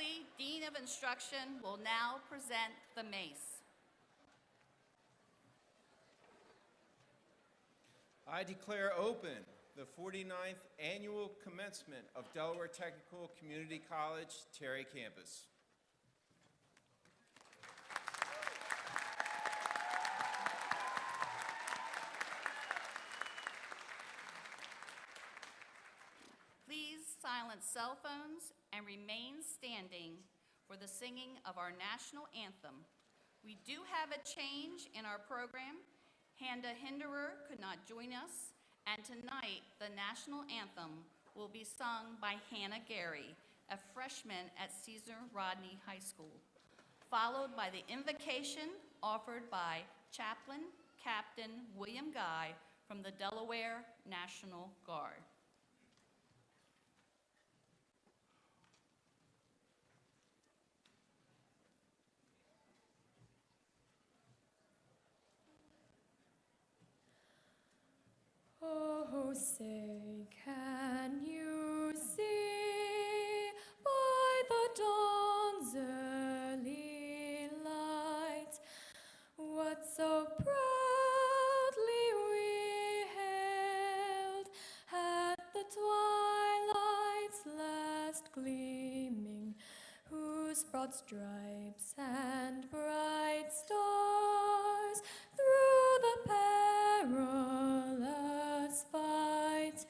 Berkeley Dean of Instruction will now present the mace. I declare open the 49th Annual Commencement of Delaware Technical Community College, Terry Campus. Please silence cell phones and remain standing for the singing of our national anthem. We do have a change in our program. Hannah Hinderer could not join us, and tonight the national anthem will be sung by Hannah Gary, a freshman at Caesar Rodney High School, followed by the invocation offered by Chaplain Captain William Guy from the Delaware National Guard. Oh, say, can you see by the dawn's early light what so proudly we hailed at the twilight's last gleaming, whose broad stripes and bright stars through the perilous fight,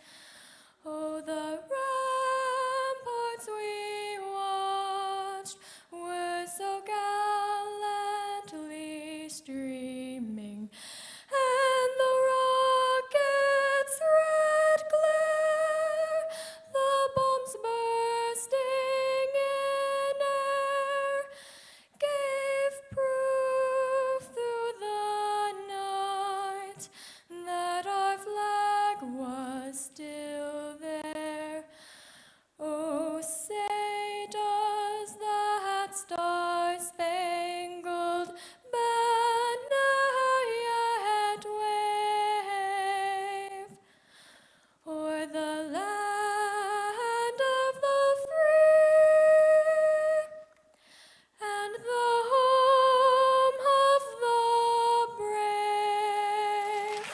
oh, the ramparts we watched were so gallantly streaming, and the rockets' red glare, the bombs bursting in air, gave proof through the night that our flag was still there. Oh, say, does that star-spangled banner yet wave o'er the land of the free and the home of the brave?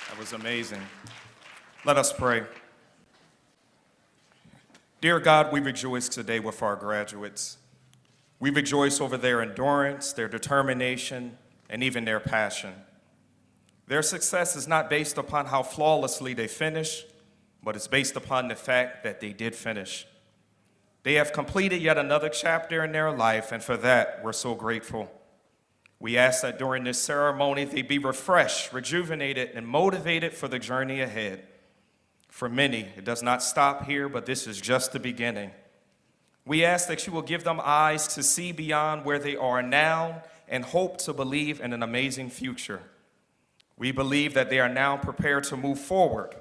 That was amazing. Let us pray. Dear God, we rejoice today with our graduates. We rejoice over their endurance, their determination, and even their passion. Their success is not based upon how flawlessly they finish, but it's based upon the fact that they did finish. They have completed yet another chapter in their life, and for that, we're so grateful. We ask that during this ceremony, they be refreshed, rejuvenated, and motivated for the journey ahead. For many, it does not stop here, but this is just the beginning. We ask that you will give them eyes to see beyond where they are now and hope to believe in an amazing future. We believe that they are now prepared to move forward,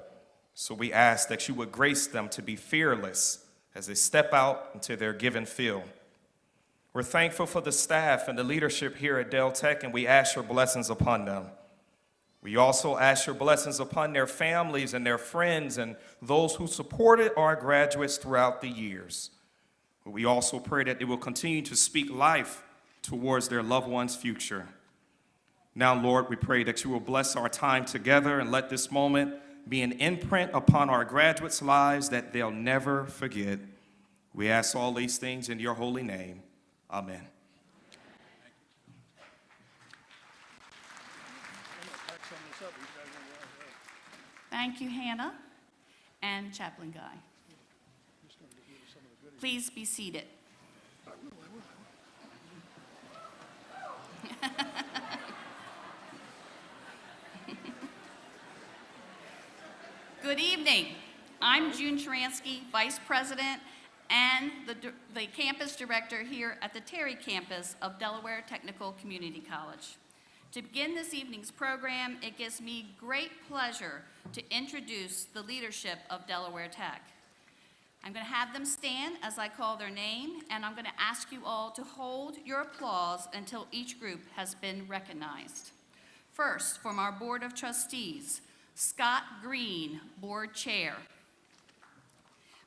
so we ask that you would grace them to be fearless as they step out into their given field. We're thankful for the staff and the leadership here at Del Tech, and we ask your blessings upon them. We also ask your blessings upon their families and their friends and those who supported our graduates throughout the years. We also pray that they will continue to speak life towards their loved ones' future. Now, Lord, we pray that you will bless our time together and let this moment be an imprint upon our graduates' lives that they'll never forget. We ask all these things in your holy name. Amen. Thank you, Hannah and Chaplain Guy. Please be seated. Good evening. I'm June Sharansky, Vice President and the campus director here at the Terry campus of Delaware Technical Community College. To begin this evening's program, it gives me great pleasure to introduce the leadership of Delaware Tech. I'm going to have them stand as I call their name, and I'm going to ask you all to hold your applause until each group has been recognized. First, from our Board of Trustees, Scott Green, Board Chair.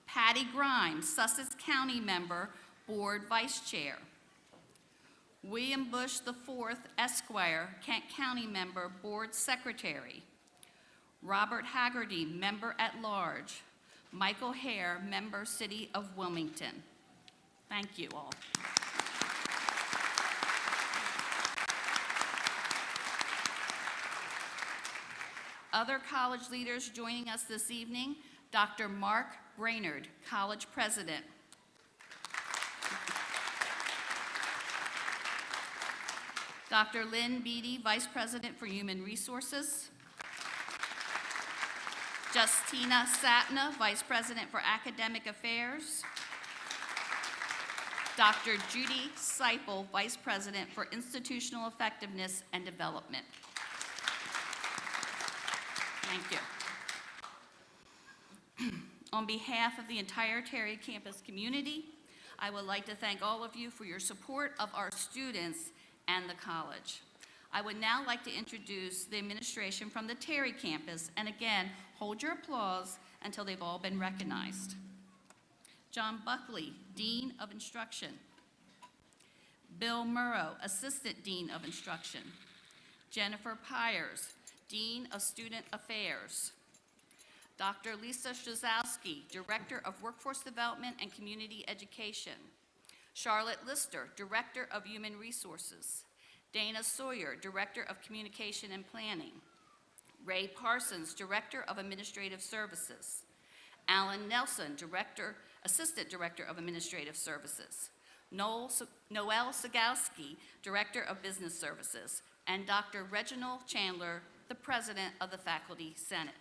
Patty Grimes, Sussex County Member, Board Vice Chair. William Bush IV, Esquire, Kent County Member, Board Secretary. Robert Haggerty, Member at Large. Michael Hare, Member, City of Wilmington. Thank you all. Other college leaders joining us this evening, Dr. Mark Brainerd, College President. Dr. Lynn Beatty, Vice President for Human Resources. Justina Satna, Vice President for Academic Affairs. Dr. Judy Seipel, Vice President for Institutional Effectiveness and Development. Thank you. On behalf of the entire Terry campus community, I would like to thank all of you for your support of our students and the college. I would now like to introduce the administration from the Terry campus, and again, hold your applause until they've all been recognized. John Buckley, Dean of Instruction. Bill Murrow, Assistant Dean of Instruction. Jennifer Pyers, Dean of Student Affairs. Dr. Lisa Shazowski, Director of Workforce Development and Community Education. Charlotte Lister, Director of Human Resources. Dana Sawyer, Director of Communication and Planning. Ray Parsons, Director of Administrative Services. Alan Nelson, Assistant Director of Administrative Services. Noel Sagowski, Director of Business Services. And Dr. Reginald Chandler, the President of the Faculty Senate.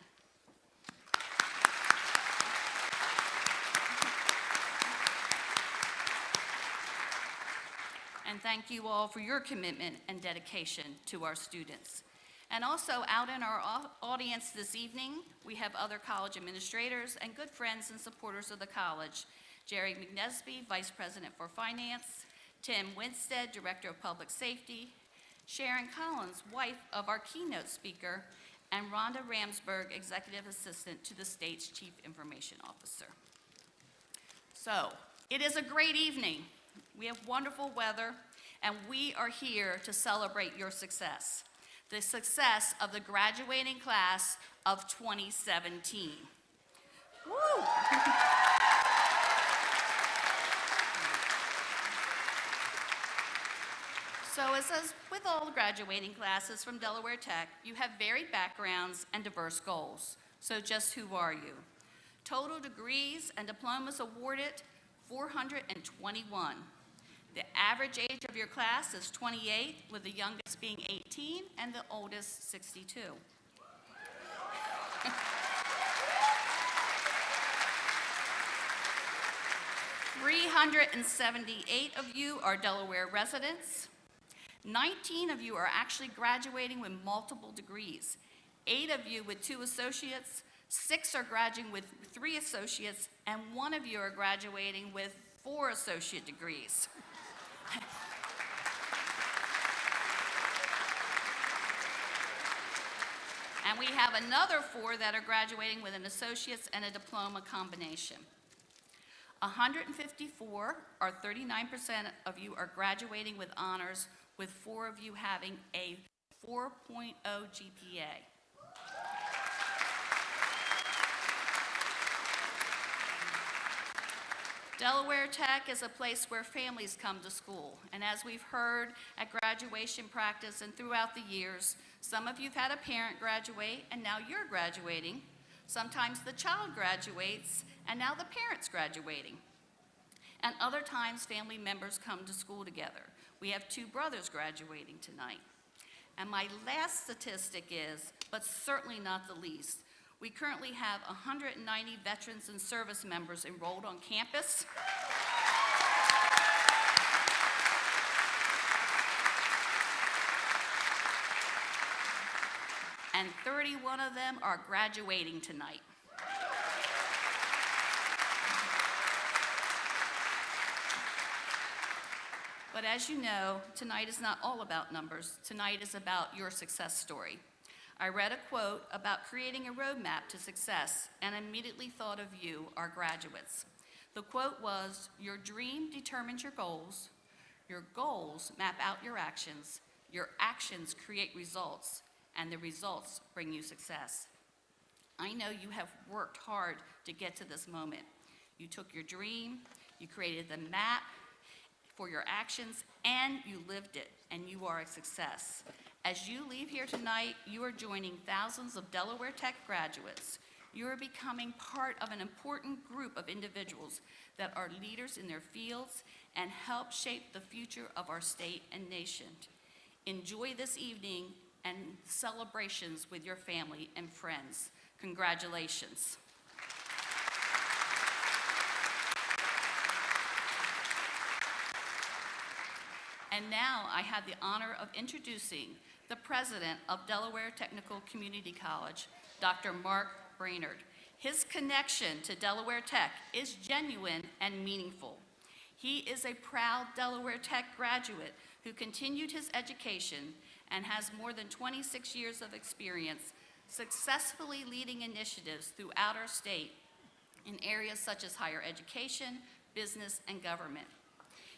And thank you all for your commitment and dedication to our students. And also out in our audience this evening, we have other college administrators and good friends and supporters of the college. Jerry McNesby, Vice President for Finance. Tim Winstead, Director of Public Safety. Sharon Collins, wife of our keynote speaker. And Rhonda Ramsberg, Executive Assistant to the state's Chief Information Officer. So, it is a great evening. We have wonderful weather, and we are here to celebrate your success, the success of the graduating class of 2017. Woo! So as with all graduating classes from Delaware Tech, you have varied backgrounds and diverse goals. So just who are you? Total degrees and diplomas awarded, 421. The average age of your class is 28, with the youngest being 18 and the oldest 62. $378 of you are Delaware residents. 19 of you are actually graduating with multiple degrees. 8 of you with 2 associates, 6 are graduating with 3 associates, and 1 of you are graduating with 4 associate degrees. And we have another 4 that are graduating with an associate's and a diploma combination. 154, or 39% of you, are graduating with honors, with 4 of you having a 4.0 GPA. Delaware Tech is a place where families come to school, and as we've heard at graduation practice and throughout the years, some of you have had a parent graduate, and now you're graduating. Sometimes the child graduates, and now the parent's graduating. And other times, family members come to school together. We have 2 brothers graduating tonight. And my last statistic is, but certainly not the least, we currently have 190 veterans and service members enrolled on campus. And 31 of them are graduating tonight. But as you know, tonight is not all about numbers. Tonight is about your success story. I read a quote about creating a roadmap to success and immediately thought of you, our graduates. The quote was, "Your dream determines your goals map out your actions create results, and the results bring you success." I know you have worked hard to get to this moment. You took your dream, you created the map for your actions, and you lived it, and you are a success. As you leave here tonight, you are joining thousands of Delaware Tech graduates. You are becoming part of an important group of individuals that are leaders in their fields and help shape the future of our state and nation. Enjoy this evening and celebrations with your family and friends. Congratulations. And now I have the honor of introducing the president of Delaware Technical Community College, Dr. Mark Brainerd. His connection to Delaware Tech is genuine and meaningful. He is a proud Delaware Tech graduate who continued his education and has more than 26 years of experience successfully leading initiatives throughout our state in areas such as higher education, business, and government.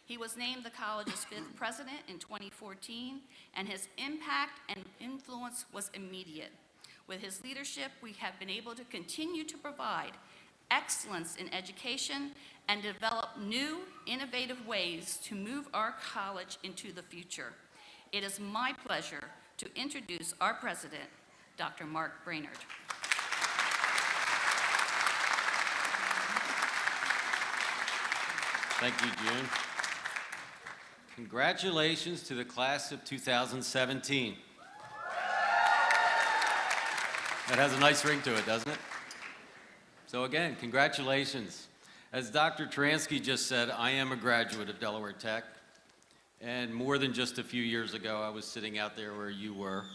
He was named the college's 5th president in 2014, and his impact and influence was immediate. With his leadership, we have been able to continue to provide excellence in education and develop new, innovative ways to move our college into the future. It is my pleasure to introduce our president, Dr. Mark Brainerd. Thank you, June. Congratulations to the class of 2017. That has a nice ring to it, doesn't it? So again, congratulations. As Dr. Taransky just said, I am a graduate of Delaware Tech. And more than just a few years ago, I was sitting out there where you were.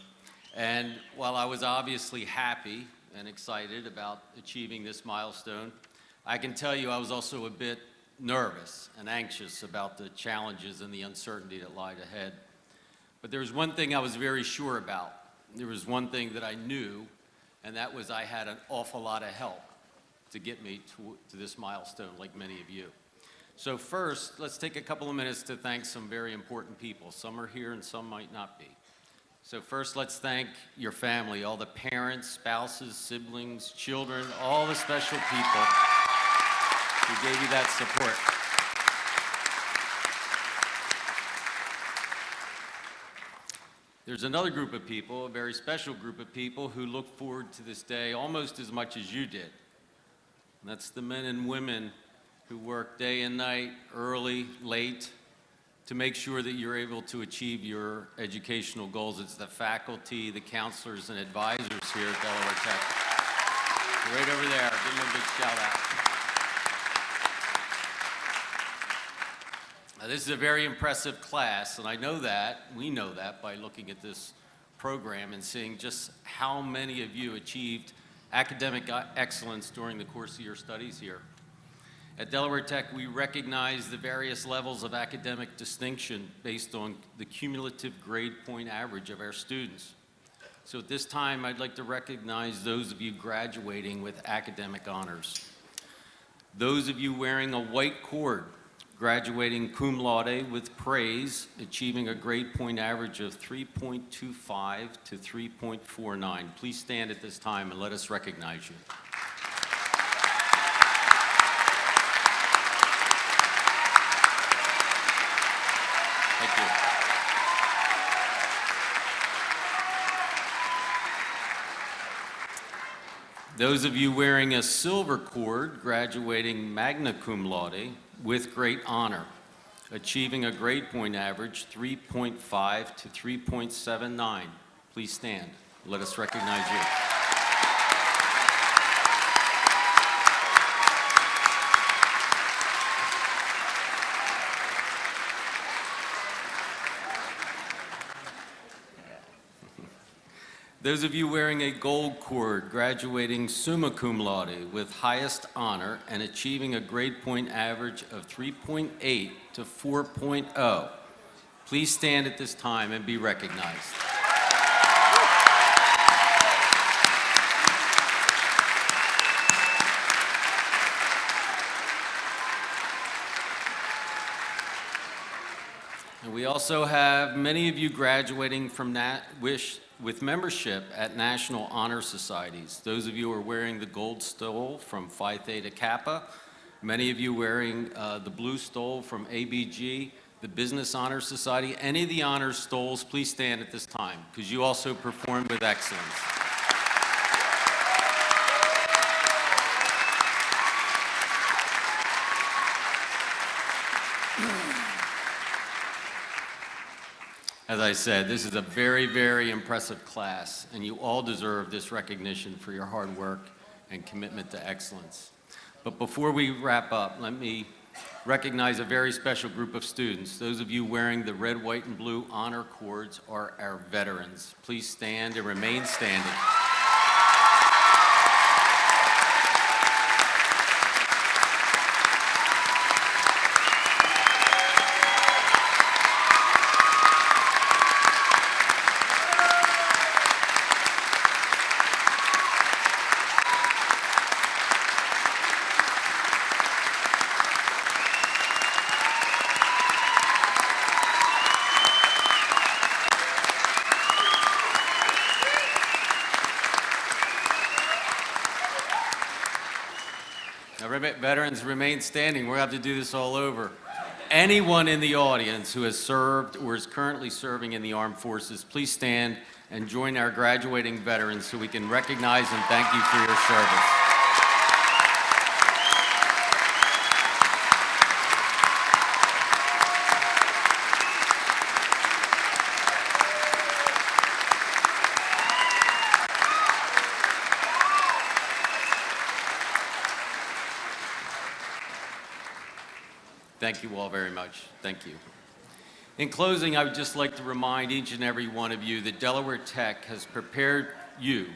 And while I was obviously happy and excited about achieving this milestone, I can tell you I was also a bit nervous and anxious about the challenges and the uncertainty that lied ahead. But there was one thing I was very sure about. There was one thing that I knew, and that was I had an awful lot of help to get me to this milestone, like many of you. So first, let's take a couple of minutes to thank some very important people. Some are here and some might not be. So first, let's thank your family, all the parents, spouses, siblings, children, all the special people who gave you that support. There's another group of people, a very special group of people, who look forward to this day almost as much as you did. And that's the men and women who work day and night, early, late, to make sure that you're able to achieve your educational goals. It's the faculty, the counselors, and advisors here at Delaware Tech. Right over there, give them a big shout out. Now, this is a very impressive class, and I know that, we know that by looking at this program and seeing just how many of you achieved academic excellence during the course of your studies here. At Delaware Tech, we recognize the various levels of academic distinction based on the cumulative grade point average of our students. So at this time, I'd like to recognize those of you graduating with academic honors. Those of you wearing a white cord, graduating cum laude with praise, achieving a grade point average of 3.25 to 3.49. Please stand at this time and let us recognize you. Thank you. Those of you wearing a silver cord, graduating magna cum laude with great honor, achieving a grade point average 3.5 to 3.79. Please stand. Let us recognize you. Those of you wearing a gold cord, graduating summa cum laude with highest honor and achieving a grade point average of 3.8 to 4.0. Please stand at this time and be recognized. And we also have many of you graduating from with membership at National Honor Societies. Those of you who are wearing the gold stole from Phi Theta Kappa, many of you wearing the blue stole from ABG, the Business Honor Society. Any of the honor stoles, please stand at this time, because you also performed with excellence. As I said, this is a very, very impressive class, and you all deserve this recognition for your hard work and commitment to excellence. But before we wrap up, let me recognize a very special group of students. Those of you wearing the red, white, and blue honor cords are our veterans. Please stand and remain standing. Veterans, remain standing. We're going to have to do this all over. Anyone in the audience who has served or is currently serving in the armed forces, please stand and join our graduating veterans so we can recognize and thank you for your service. Thank you all very much. Thank you. In closing, I would just like to remind each and every one of you that Delaware Tech has prepared you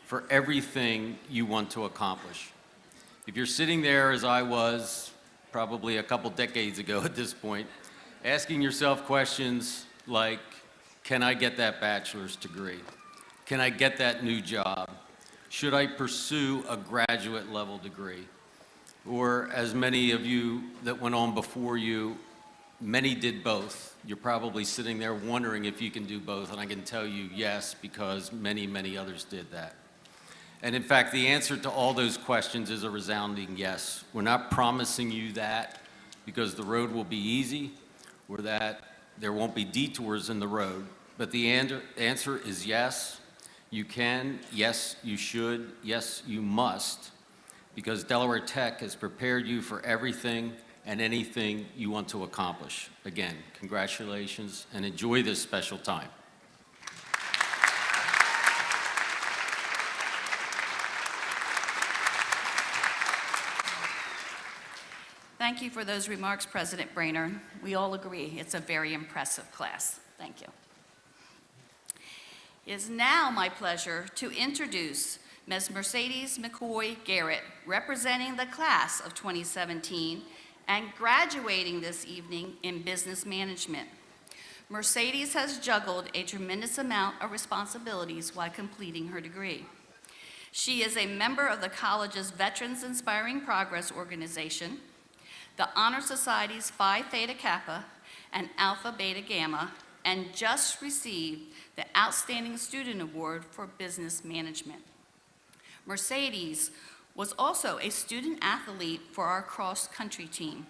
for everything you want to accomplish. If you're sitting there, as I was probably a couple decades ago at this point, asking yourself questions like, can I get that bachelor's degree? Can I get that new job? Should I pursue a graduate level degree? Or as many of you that went on before you, many did both. You're probably sitting there wondering if you can do both, and I can tell you yes, because many, many others did that. And in fact, the answer to all those questions is a resounding yes. We're not promising you that because the road will be easy or that there won't be detours in the road, but the answer is yes, you can, yes, you should, yes, you must, because Delaware Tech has prepared you for everything and anything you want to accomplish. Again, congratulations and enjoy this special time. Thank you for those remarks, President Brainerd. We all agree it's a very impressive class. Thank you. It is now my pleasure to introduce Ms. Mercedes McCoy Garrett, representing the class of 2017 and graduating this evening in business management. Mercedes has juggled a tremendous amount of responsibilities while completing her degree. She is a member of the college's Veterans Inspiring Progress organization, the Honor Society's Phi Theta Kappa and Alpha Beta Gamma, and just received the Outstanding Student Award for Business Management. Mercedes was also a student athlete for our cross-country team.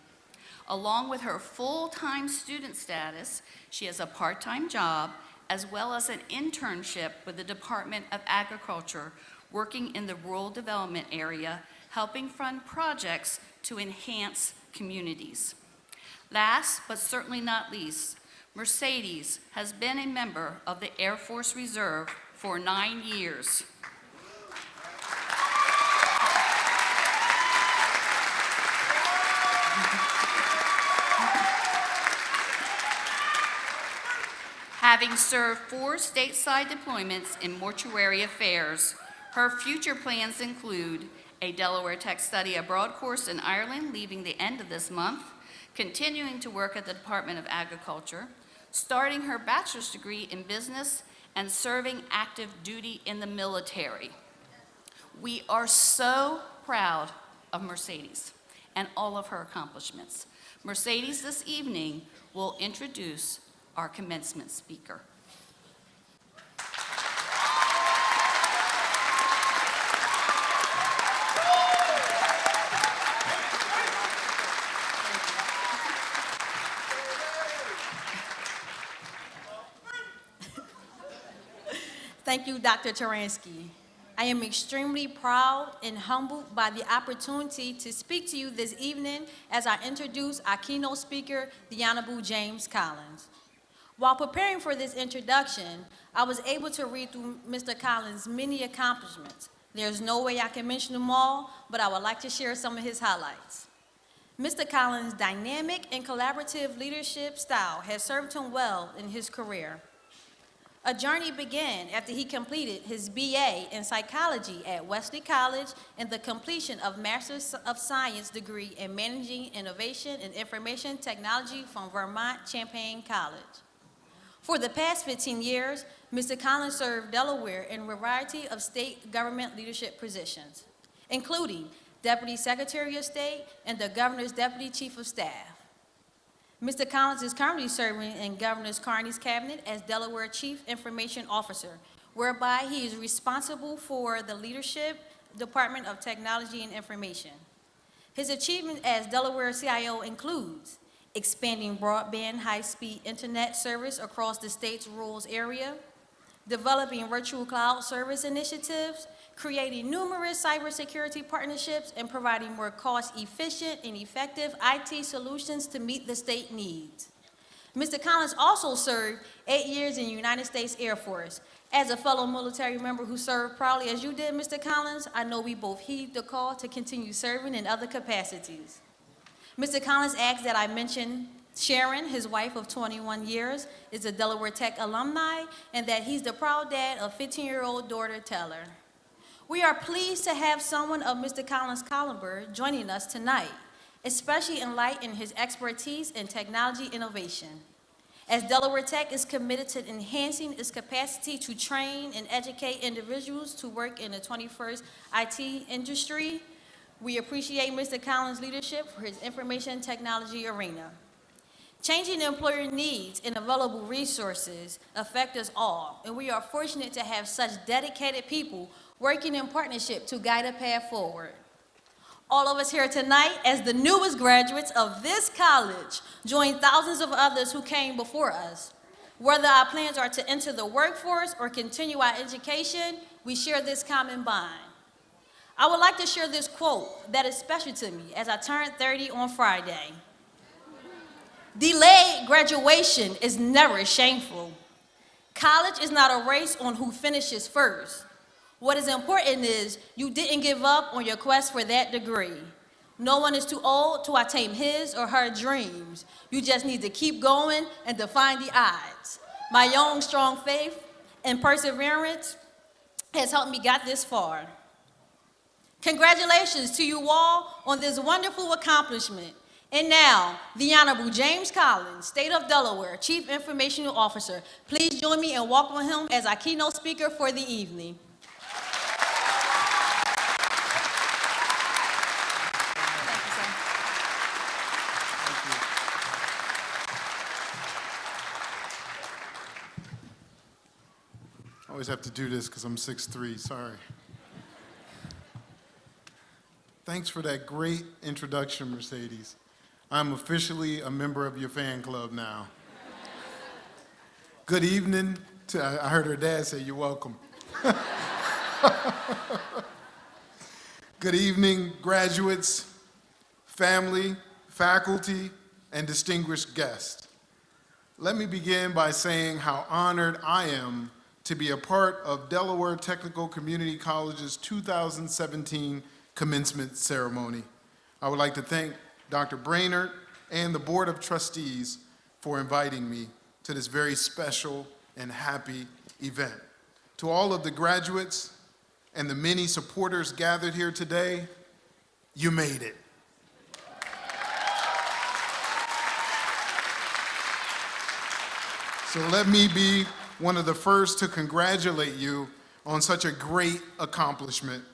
Along with her full-time student status, she has a part-time job as well as an internship with the Department of Agriculture, working in the rural development area, helping fund projects to enhance communities. Last, but certainly not least, Mercedes has been a member of the Air Force Reserve for 9 years. Having served 4 stateside deployments in mortuary affairs, her future plans include a Delaware Tech Study Abroad course in Ireland leaving the end of this month, continuing to work at the Department of Agriculture, starting her bachelor's degree in business and serving active duty in the military. We are so proud of Mercedes and all of her accomplishments. Mercedes this evening will introduce our commencement speaker. Thank you, Dr. Taransky. I am extremely proud and humbled by the opportunity to speak to you this evening as I introduce our keynote speaker, the Honorable James Collins. While preparing for this introduction, I was able to read through Mr. Collins' many accomplishments. There's no way I can mention them all, but I would like to share some of his highlights. Mr. Collins' dynamic and collaborative leadership style has served him well in his career. A journey began after he completed his BA in psychology at Wesley College and the completion of Master's of Science degree in Managing Innovation and Information Technology from Vermont Champaign College. For the past 15 years, Mr. Collins served Delaware in a variety of state government leadership positions, including Deputy Secretary of State and the Governor's Deputy Chief of Staff. Mr. Collins is currently serving in Governor Carney's cabinet as Delaware Chief Information Officer, whereby he is responsible for the leadership Department of Technology and Information. His achievement as Delaware CIO includes expanding broadband high-speed internet service across the state's rural area, developing virtual cloud service initiatives, creating numerous cybersecurity partnerships, and providing more cost-efficient and effective IT solutions to meet the state needs. Mr. Collins also served 8 years in the United States Air Force. As a fellow military member who served proudly as you did, Mr. Collins, I know we both heed the call to continue serving in other capacities. Mr. Collins asks that I mention Sharon, his wife of 21 years, is a Delaware Tech alumni, and that he's the proud dad of 15-year-old daughter, Taylor. We are pleased to have someone of Mr. Collins' caliber joining us tonight, especially in light of his expertise in technology innovation. As Delaware Tech is committed to enhancing its capacity to train and educate individuals to work in the 21st IT industry, we appreciate Mr. Collins' leadership for his information technology arena. Changing employer needs and available resources affect us all, and we are fortunate to have such dedicated people working in partnership to guide a path forward. All of us here tonight, as the newest graduates of this college, join thousands of others who came before us. Whether our plans are to enter the workforce or continue our education, we share this common bond. I would like to share this quote that is special to me as I turned 30 on Friday. Delayed graduation is never shameful. College is not a race on who finishes first. What is important is you didn't give up on your quest for that degree. No one is too old to attain his or her dreams. You just need to keep going and defy the odds. My own strong faith and perseverance has helped me get this far. Congratulations to you all on this wonderful accomplishment. And now, the Honorable James Collins, State of Delaware, Chief Information Officer. Please join me in welcoming him as our keynote speaker for the evening. I always have to do this because I'm 6'3", sorry. Thanks for that great introduction, Mercedes. I'm officially a member of your fan club now. Good evening to, I heard her dad say you're welcome. Good evening, graduates, family, faculty, and distinguished guests. Let me begin by saying how honored I am to be a part of Delaware Technical Community College's 2017 commencement ceremony. I would like to thank Dr. Brainerd and the Board of Trustees for inviting me to this very special and happy event. To all of the graduates and the many supporters gathered here today, you made it. So let me be one of the first to congratulate you on such a great accomplishment.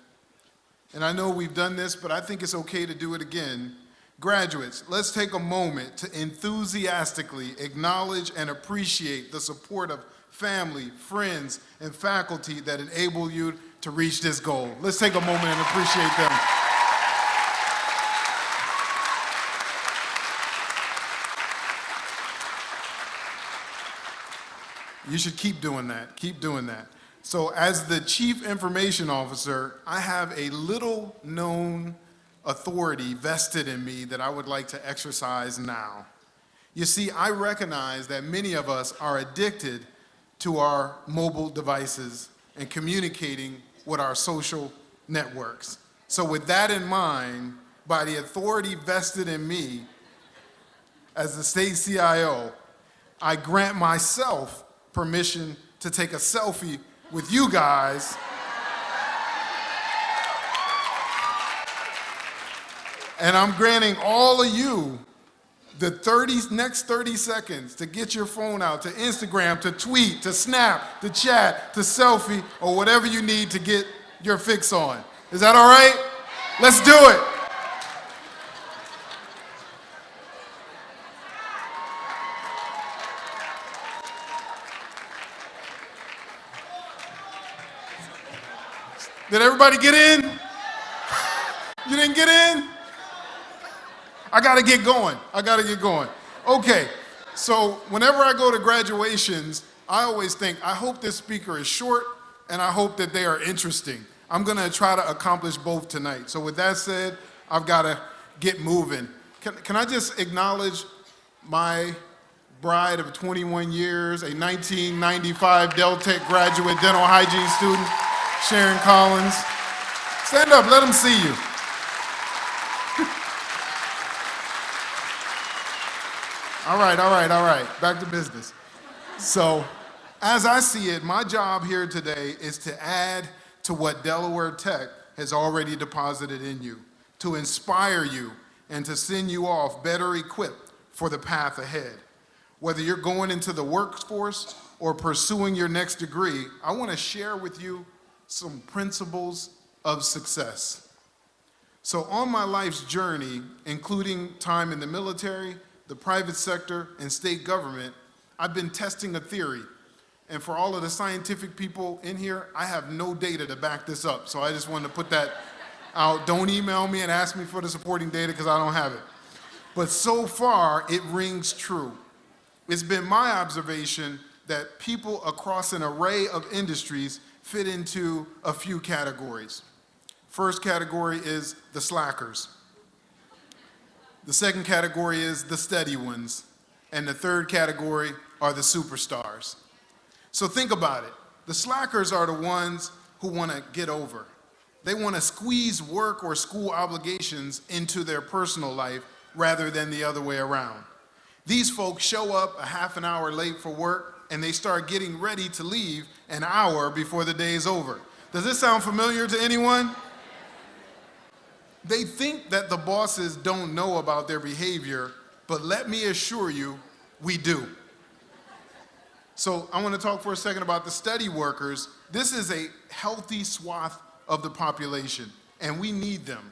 And I know we've done this, but I think it's okay to do it again. Graduates, let's take a moment to enthusiastically acknowledge and appreciate the support of family, friends, and faculty that enable you to reach this goal. Let's take a moment and appreciate them. You should keep doing that. Keep doing that. So as the Chief Information Officer, I have a little known authority vested in me that I would like to exercise now. You see, I recognize that many of us are addicted to our mobile devices and communicating with our social networks. So with that in mind, by the authority vested in me as the state CIO, I grant myself permission to take a selfie with you guys and I'm granting all of you the next 30 seconds to get your phone out, to Instagram, to tweet, to snap, to chat, to selfie, or whatever you need to get your fix on. Is that all right? Let's do it. Did everybody get in? You didn't get in? I gotta get going. Okay, so whenever I go to graduations, I always think, I hope this speaker is short and I hope that they are interesting. I'm gonna try to accomplish both tonight. So with that said, I've gotta get moving. Can I just acknowledge my bride of 21 years, a 1995 Del Tech graduate dental hygiene student, Sharon Collins. Stand up, let them see you. All right, back to business. So, as I see it, my job here today is to add to what Delaware Tech has already deposited in you, to inspire you and to send you off better equipped for the path ahead. Whether you're going into the workforce or pursuing your next degree, I want to share with you some principles of success. So on my life's journey, including time in the military, the private sector, and state government, I've been testing a theory. And for all of the scientific people in here, I have no data to back this up. So I just wanted to put that out. Don't email me and ask me for the supporting data because I don't have it. But so far, it rings true. It's been my observation that people across an array of industries fit into a few categories. First category is the slackers. The second category is the steady ones. And the third category are the superstars. So think about it. The slackers are the ones who want to get over. They want to squeeze work or school obligations into their personal life rather than the other way around. These folks show up a half an hour late for work and they start getting ready to leave an hour before the day is over. Does this sound familiar to anyone? They think that the bosses don't know about their behavior, but let me assure you, we do. So I want to talk for a second about the steady workers. This is a healthy swath of the population, and we need them.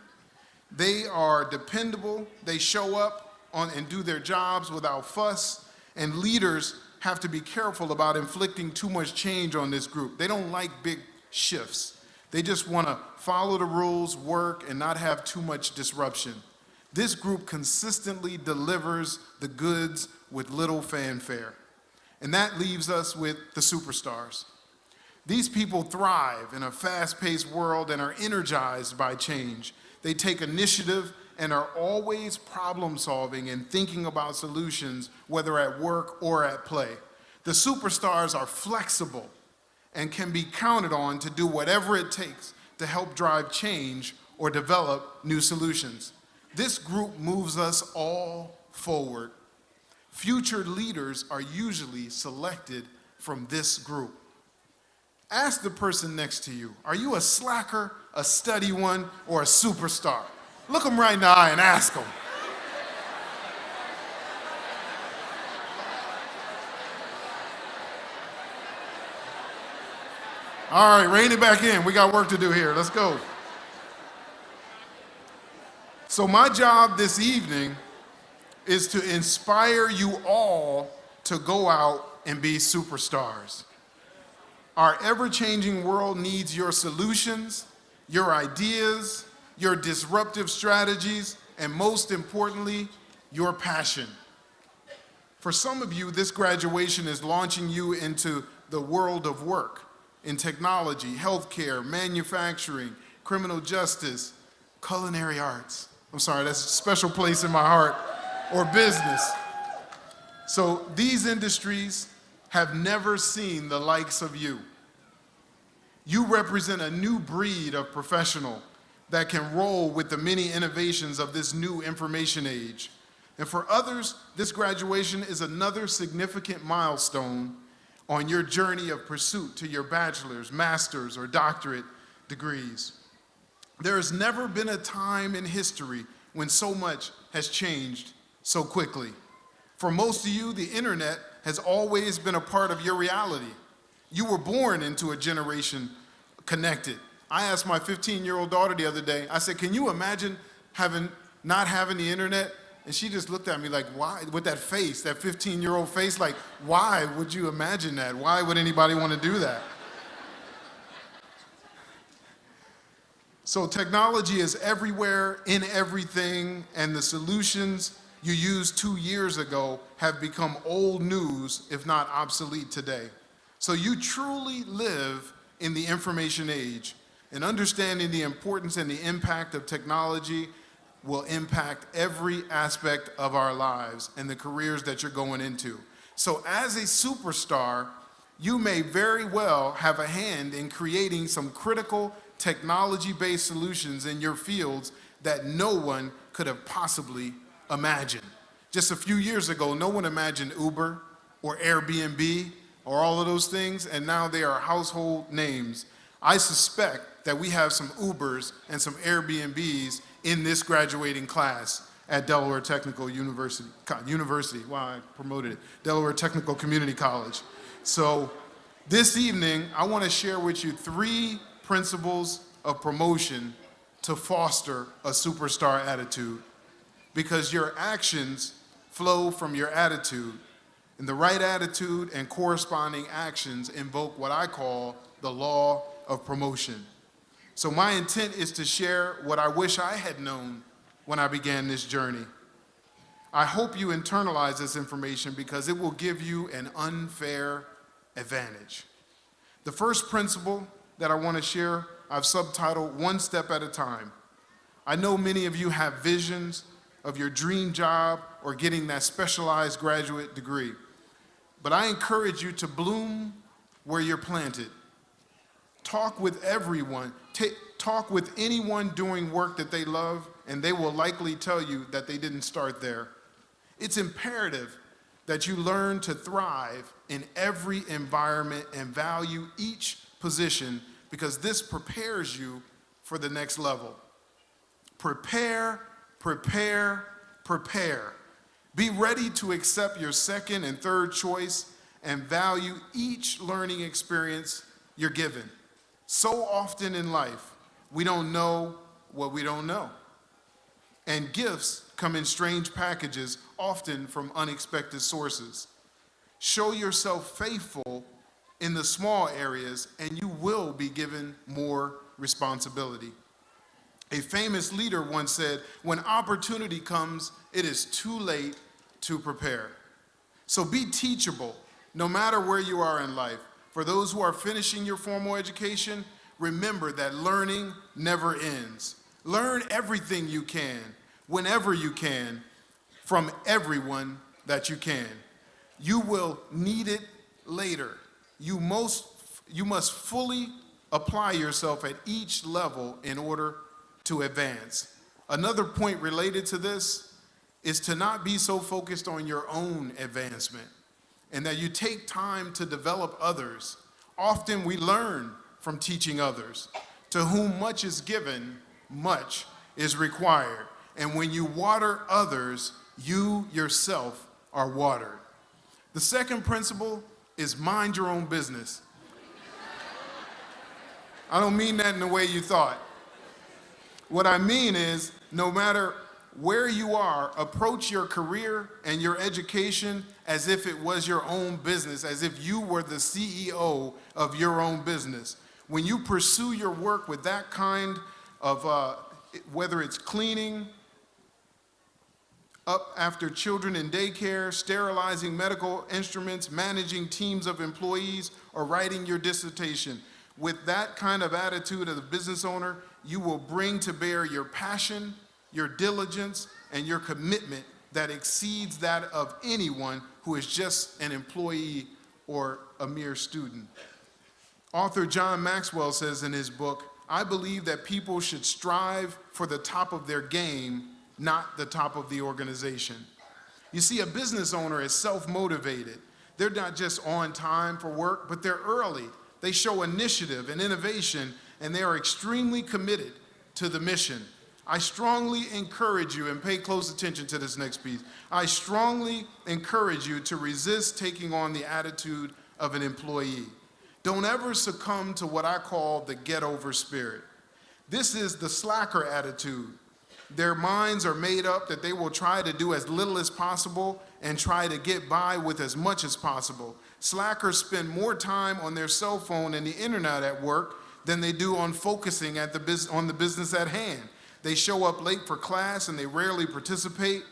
They are dependable, they show up and do their jobs without fuss, and leaders have to be careful about inflicting too much change on this group. They don't like big shifts. They just want to follow the rules, work, and not have too much disruption. This group consistently delivers the goods with little fanfare. And that leaves us with the superstars. These people thrive in a fast-paced world and are energized by change. They take initiative and are always problem-solving and thinking about solutions, whether at work or at play. The superstars are flexible and can be counted on to do whatever it takes to help drive change or develop new solutions. This group moves us all forward. Future leaders are usually selected from this group. Ask the person next to you, are you a slacker, a steady one, or a superstar? Look them right in the eye and ask them. All right, rein it back in. We got work to do here. Let's go. So my job this evening is to inspire you all to go out and be superstars. Our ever-changing world needs your solutions, your ideas, your disruptive strategies, and most importantly, your passion. For some of you, this graduation is launching you into the world of work in technology, healthcare, manufacturing, criminal justice, culinary arts. I'm sorry, that's a special place in my heart, or business. So these industries have never seen the likes of you. You represent a new breed of professional that can roll with the many innovations of this new information age. And for others, this graduation is another significant milestone on your journey of pursuit to your bachelor's, master's, or doctorate degrees. There has never been a time in history when so much has changed so quickly. For most of you, the internet has always been a part of your reality. You were born into a generation connected. I asked my 15-year-old daughter the other day, I said, can you imagine not having the internet? And she just looked at me like, why? With that face, that 15-year-old face, like, why would you imagine that? Why would anybody want to do that? So technology is everywhere, in everything, and the solutions you used 2 years ago have become old news, if not obsolete today. So you truly live in the information age, and understanding the importance and the impact of technology will impact every aspect of our lives and the careers that you're going into. So as a superstar, you may very well have a hand in creating some critical technology-based solutions in your fields that no one could have possibly imagined. Just a few years ago, no one imagined Uber or Airbnb or all of those things, and now they are household names. I suspect that we have some Ubers and some Airbnbs in this graduating class at Delaware Technical University. Wow, I promoted it. Delaware Technical Community College. So this evening, I want to share with you 3 principles of promotion to foster a superstar attitude, because your actions flow from your attitude, and the right attitude and corresponding actions invoke what I call the law of promotion. So my intent is to share what I wish I had known when I began this journey. I hope you internalize this information because it will give you an unfair advantage. The first principle that I want to share, I've subtitled One Step at a Time. I know many of you have visions of your dream job or getting that specialized graduate degree, but I encourage you to bloom where you're planted. Talk with everyone. Talk with anyone doing work that they love, and they will likely tell you that they didn't start there. It's imperative that you learn to thrive in every environment and value each position, because this prepares you for the next level. Prepare, prepare, prepare. Be ready to accept your second and third choice and value each learning experience you're given. So often in life, we don't know what we don't know. And gifts come in strange packages, often from unexpected sources. Show yourself faithful in the small areas, and you will be given more responsibility. A famous leader once said, when opportunity comes, it is too late to prepare. So be teachable, no matter where you are in life. For those who are finishing your formal education, remember that learning never ends. Learn everything you can, whenever you can, from everyone that you can. You will need it later. You must fully apply yourself at each level in order to advance. Another point related to this is to not be so focused on your own advancement, and that you take time to develop others. Often we learn from teaching others. To whom much is given, much is required. And when you water others, you yourself are watered. The second principle is mind your own business. I don't mean that in the way you thought. What I mean is, no matter where you are, approach your career and your education as if it was your own business, as if you were the CEO of your own business. When you pursue your work with that kind of, whether it's cleaning, up after children in daycare, sterilizing medical instruments, managing teams of employees, or writing your dissertation, with that kind of attitude as a business owner, you will bring to bear your passion, your diligence, and your commitment that exceeds that of anyone who is just an employee or a mere student. Author John Maxwell says in his book, "I believe that people should strive for the top of their game, not the top of the organization." You see, a business owner is self-motivated. They're not just on time for work, but they're early. They show initiative and innovation, and they are extremely committed to the mission. I strongly encourage you, and pay close attention to this next piece, I strongly encourage you to resist taking on the attitude of an employee. Don't ever succumb to what I call the get-over spirit. This is the slacker attitude. Their minds are made up that they will try to do as little as possible and try to get by with as much as possible. Slackers spend more time on their cell phone and the internet at work than they do on focusing on the business at hand. They show up late for class and they rarely participate.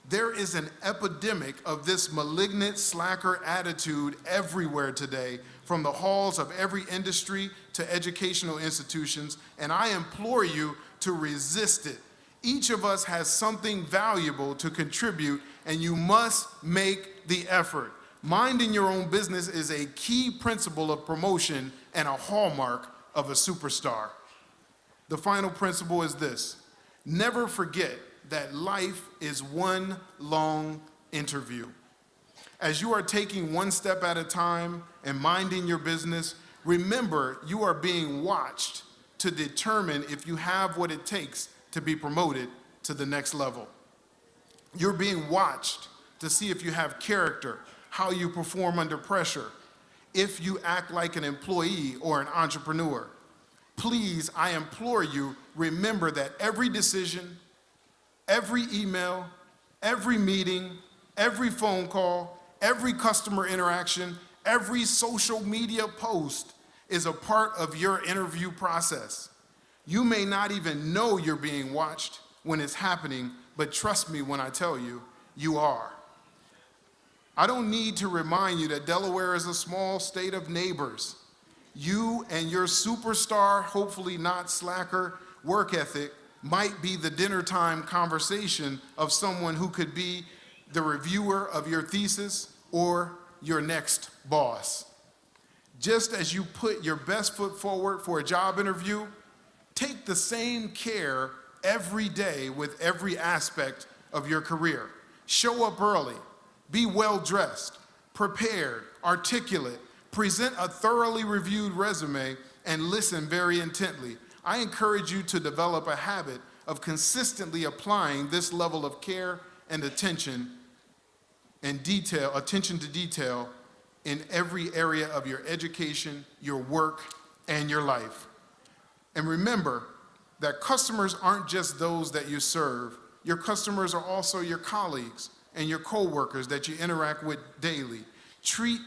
There is an epidemic of this malignant slacker attitude everywhere today, from the halls of every industry to educational institutions, and I implore you to resist it. Each of us has something valuable to contribute, and you must make the effort. Minding your own business is a key principle of promotion and a hallmark of a superstar. The final principle is this: never forget that life is one long interview. As you are taking one step at a time and minding your business, remember you are being watched to determine if you have what it takes to be promoted to the next level. You're being watched to see if you have character, how you perform under pressure, if you act like an employee or an entrepreneur. Please, I implore you, remember that every decision, every email, every meeting, every phone call, every customer interaction, every social media post is a part of your interview process. You may not even know you're being watched when it's happening, but trust me when I tell you, you are. I don't need to remind you that Delaware is a small state of neighbors. You and your superstar, hopefully not slacker, work ethic might be the dinner time conversation of someone who could be the reviewer of your thesis or your next boss. Just as you put your best foot forward for a job interview, take the same care every day with every aspect of your career. Show up early, be well-dressed, prepared, articulate, present a thoroughly reviewed resume, and listen very intently. I encourage you to develop a habit of consistently applying this level of care and attention to detail in every area of your education, your work, and your life. And remember that customers aren't just those that you serve. Your customers are also your colleagues and your coworkers that you interact with daily. Treat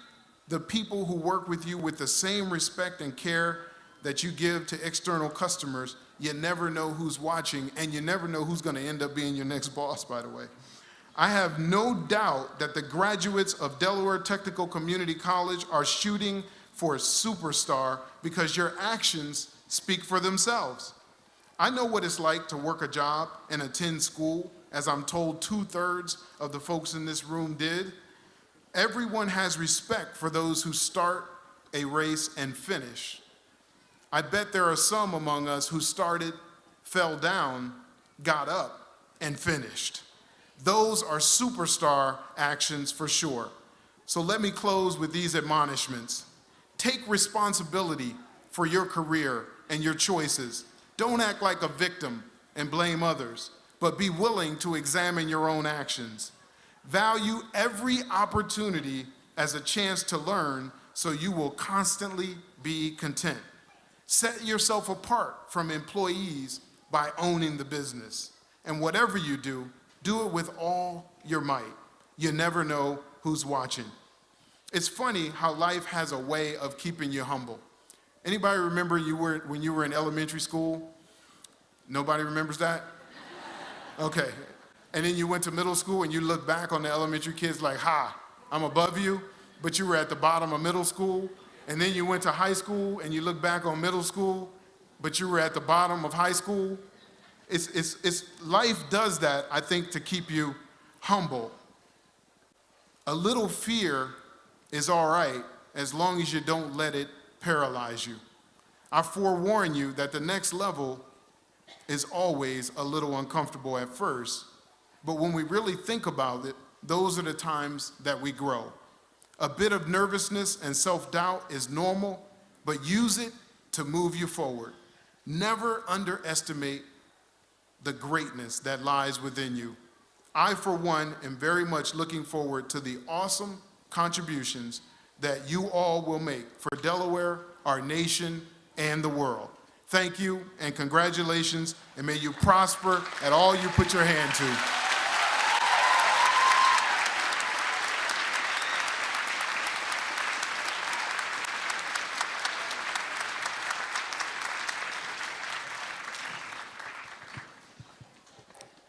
the people who work with you with the same respect and care that you give to external customers. You never know who's watching, and you never know who's going to end up being your next boss, by the way. I have no doubt that the graduates of Delaware Technical Community College are shooting for a superstar because your actions speak for themselves. I know what it's like to work a job and attend school, as I'm told 2/3 of the folks in this room did. Everyone has respect for those who start a race and finish. I bet there are some among us who started, fell down, got up, and finished. Those are superstar actions for sure. So let me close with these admonishments. Take responsibility for your career and your choices. Don't act like a victim and blame others, but be willing to examine your own actions. Value every opportunity as a chance to learn so you will constantly be content. Set yourself apart from employees by owning the business. And whatever you do, do it with all your might. You never know who's watching. It's funny how life has a way of keeping you humble. Anybody remember when you were in elementary school? Nobody remembers that? Okay. And then you went to middle school and you look back on the elementary kids like, ha, I'm above you, but you were at the bottom of middle school. And then you went to high school and you look back on middle school, but you were at the bottom of high school. Life does that, I think, to keep you humble. A little fear is all right as long as you don't let it paralyze you. I forewarn you that the next level is always a little uncomfortable at first, but when we really think about it, those are the times that we grow. A bit of nervousness and self-doubt is normal, but use it to move you forward. Never underestimate the greatness that lies within you. I, for one, am very much looking forward to the awesome contributions that you all will make for Delaware, our nation, and the world. Thank you and congratulations, and may you prosper at all you put your hand to.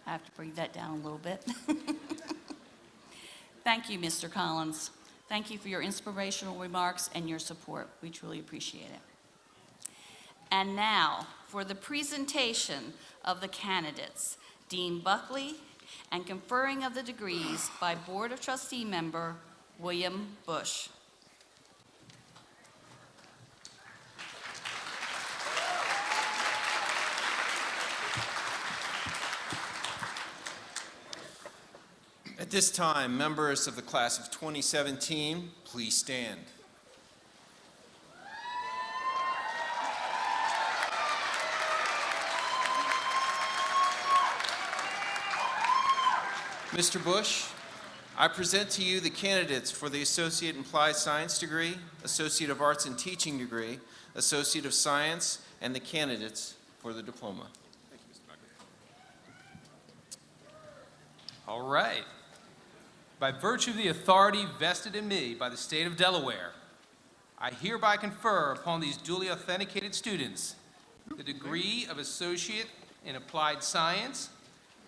I have to bring that down a little bit. Thank you, Mr. Collins. Thank you for your inspirational remarks and your support. We truly appreciate it. And now, for the presentation of the candidates, Dean Buckley, and conferring of the degrees by Board of Trustee member William Bush. At this time, members of the class of 2017, please stand. Mr. Bush, I present to you the candidates for the Associate in Applied Science degree, Associate of Arts in Teaching degree, Associate of Science, and the candidates for the diploma. Thank you, Mr. Buckley. All right. By virtue of the authority vested in me by the state of Delaware, I hereby confer upon these duly authenticated students the degree of Associate in Applied Science,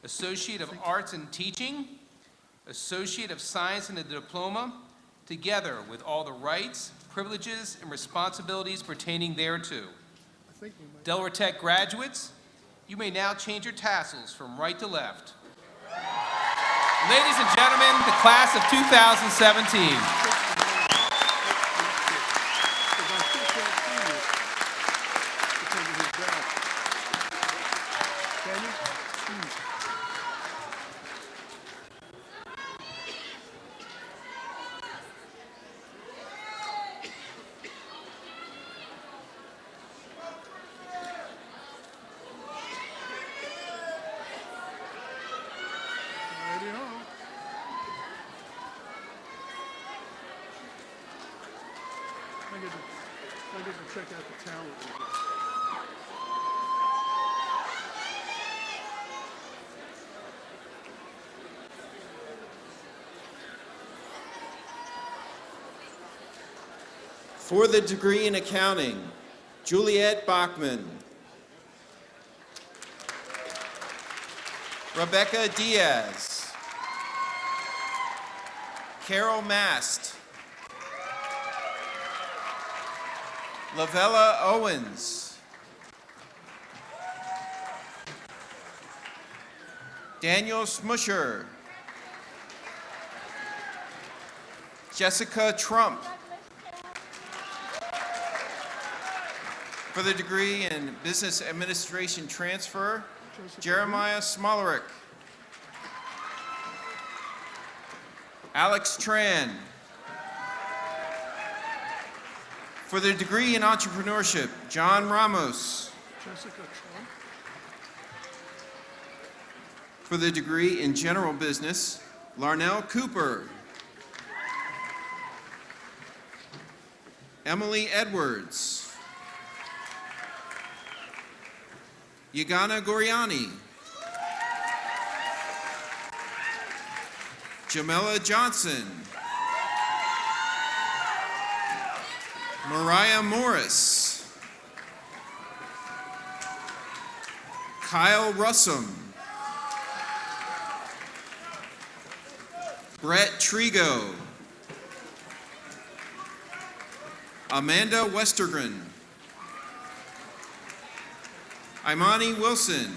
Associate of Arts in Teaching, Associate of Science in the diploma, together with all the rights, privileges, and responsibilities pertaining thereto. Delaware Tech graduates, you may now change your tassels from right to left. Ladies and gentlemen, the class of 2017. I get to check out the talent. For the degree in accounting, Juliet Bachman, Rebecca Diaz, Carol Mast, Lavella Owens, Daniel Smusher, Jessica Trump. For the degree in Business Administration Transfer, Jeremiah Smolerick, Alex Tran. For the degree in Entrepreneurship, John Ramos. Jessica Trump. For the degree in General Business, Larnell Cooper. Emily Edwards. Yagana Goriani. Jamela Johnson. Mariah Morris. Kyle Russum. Brett Trigo. Amanda Westergren. Imani Wilson.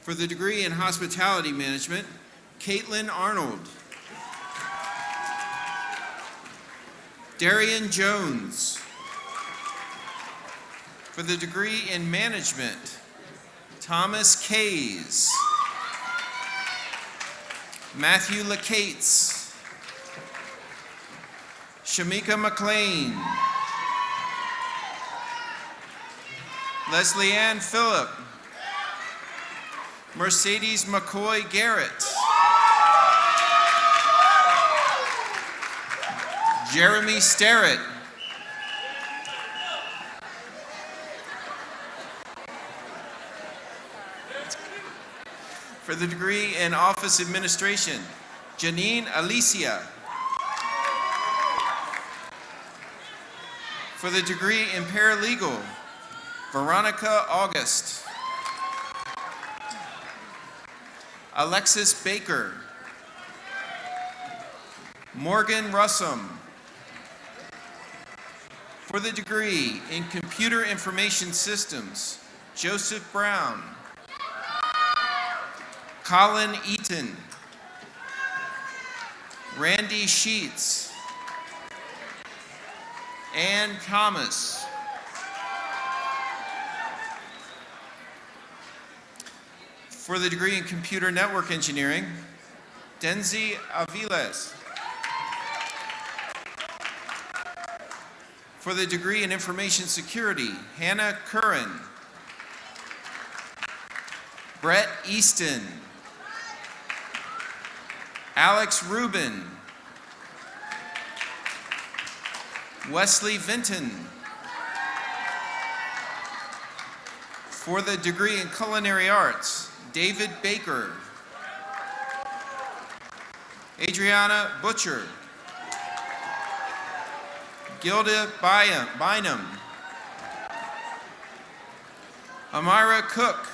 For the degree in Hospitality Management, Caitlin Arnold. Darian Jones. For the degree in Management, Thomas Kays. Matthew Lacates. Shamika McLean. Leslie Ann Phillip. Mercedes McCoy Garrett. Jeremy Sterrett. For the degree in Office Administration, Janine Alicia. For the degree in Paralegal, Veronica August. Alexis Baker. Morgan Russum. For the degree in Computer Information Systems, Joseph Brown. Colin Eaton. Randy Sheets. Ann Thomas. For the degree in Computer Network Engineering, Denzi Aviles. For the degree in Information Security, Hannah Curran. Brett Easton. Alex Rubin. Wesley Vinton. For the degree in Culinary Arts, David Baker. Adriana Butcher. Gilda Bynum. Amira Cook.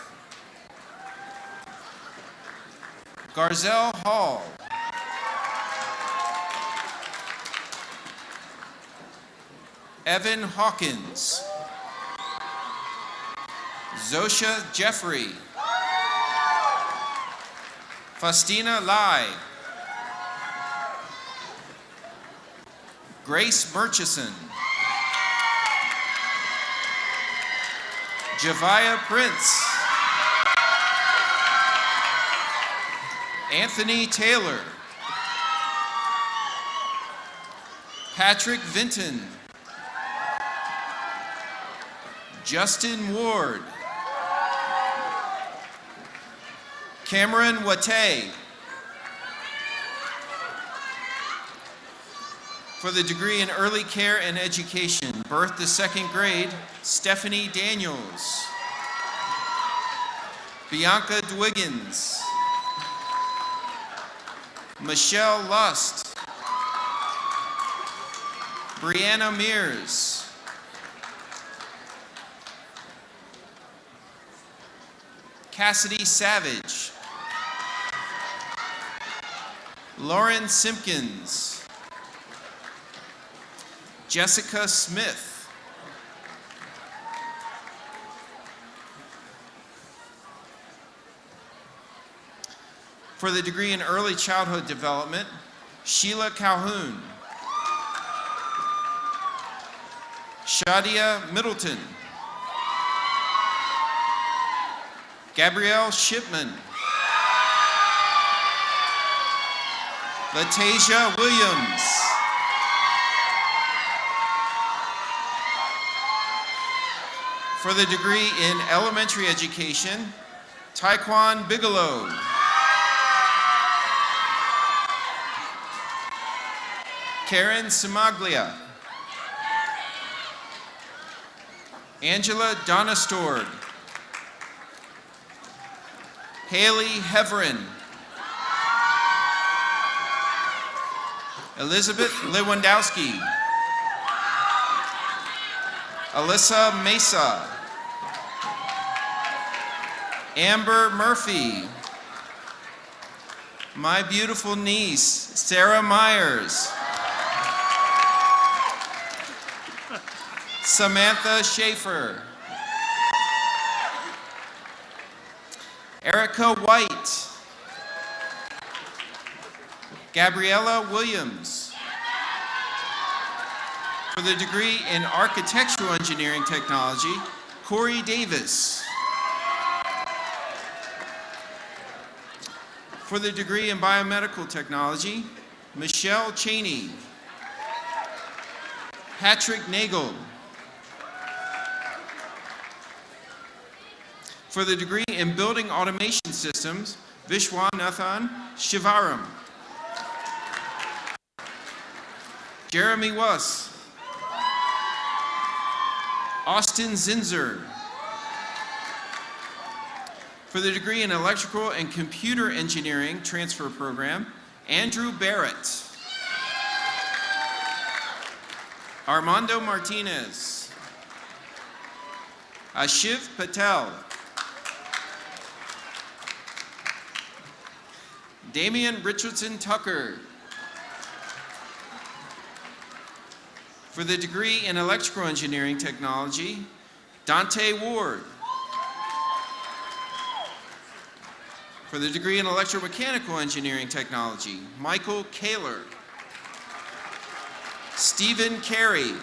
Garzel Hall. Evan Hawkins. Zosha Jeffrey. Faustina Lai. Grace Murchison. Javia Prince. Anthony Taylor. Patrick Vinton. Justin Ward. Cameron Wate. For the degree in Early Care and Education, birth to second grade, Stephanie Daniels. Bianca Dwiggins. Michelle Lust. Brianna Mears. Cassidy Savage. Lauren Simpkins. Jessica Smith. For the degree in Early Childhood Development, Sheila Calhoun. Shadia Middleton. Gabrielle Shipman. Latasia Williams. For the degree in Elementary Education, Taekwon Bigelow. Karen Simaglia. Angela Donastord. Haley Heverin. Elizabeth Lewandowski. Alyssa Mesa. Amber Murphy. My beautiful niece, Sarah Myers. Samantha Schaefer. Erica White. Gabriella Williams. For the degree in Architectural Engineering Technology, Corey Davis. For the degree in Biomedical Technology, Michelle Cheney. Patrick Nagel. For the degree in Building Automation Systems, Vishwanathan Shivaram. Jeremy Wuss. Austin Zinzer. For the degree in Electrical and Computer Engineering Transfer Program, Andrew Barrett. Armando Martinez. Ashiv Patel. Damian Richardson Tucker. For the degree in Electrical Engineering Technology, Dante Ward. For the degree in Electromechanical Engineering Technology, Michael Kaler. Stephen Carey.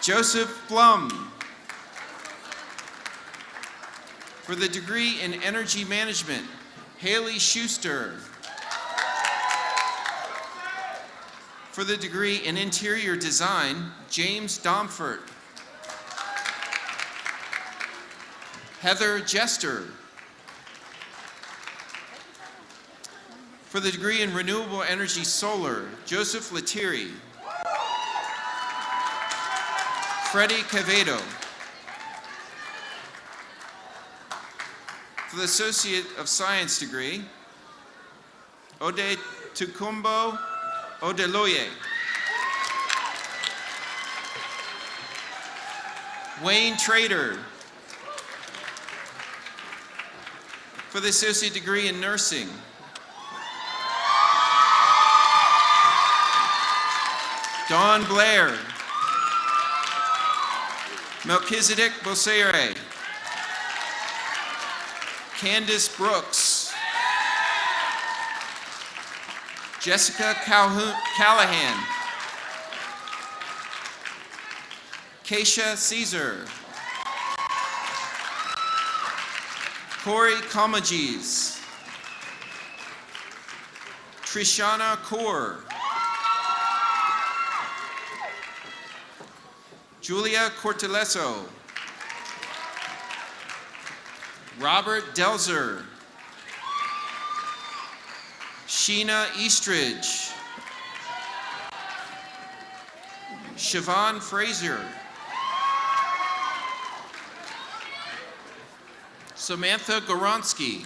Joseph Blum. For the degree in Energy Management, Haley Schuster. For the degree in Interior Design, James Domfort. Heather Jester. For the degree in Renewable Energy Solar, Joseph Lettieri. Freddie Quevedo. For the Associate of Science degree, Ode Tukumbo Odeloye. Wayne Trader. For the Associate degree in Nursing, Dawn Blair. Melchizedek Bosere. Candace Brooks. Jessica Callahan. Keisha Caesar. Corey Comagis. Trishana Kaur. Julia Corteleso. Robert Delzer. Sheena Eastridge. Siobhan Fraser. Samantha Goronsky.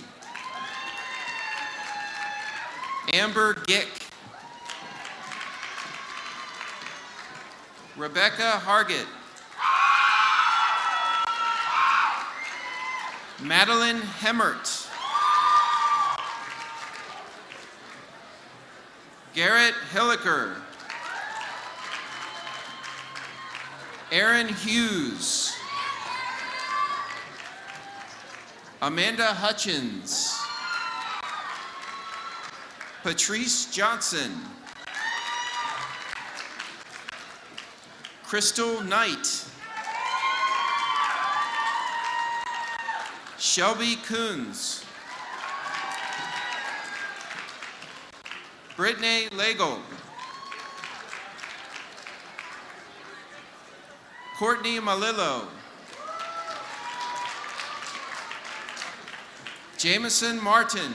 Amber Gick. Rebecca Hargett. Madeline Hemmert. Garrett Hilliker. Aaron Hughes. Amanda Hutchins. Patrice Johnson. Crystal Knight. Shelby Coons. Brittany Legel. Courtney Malillo. Jameson Martin.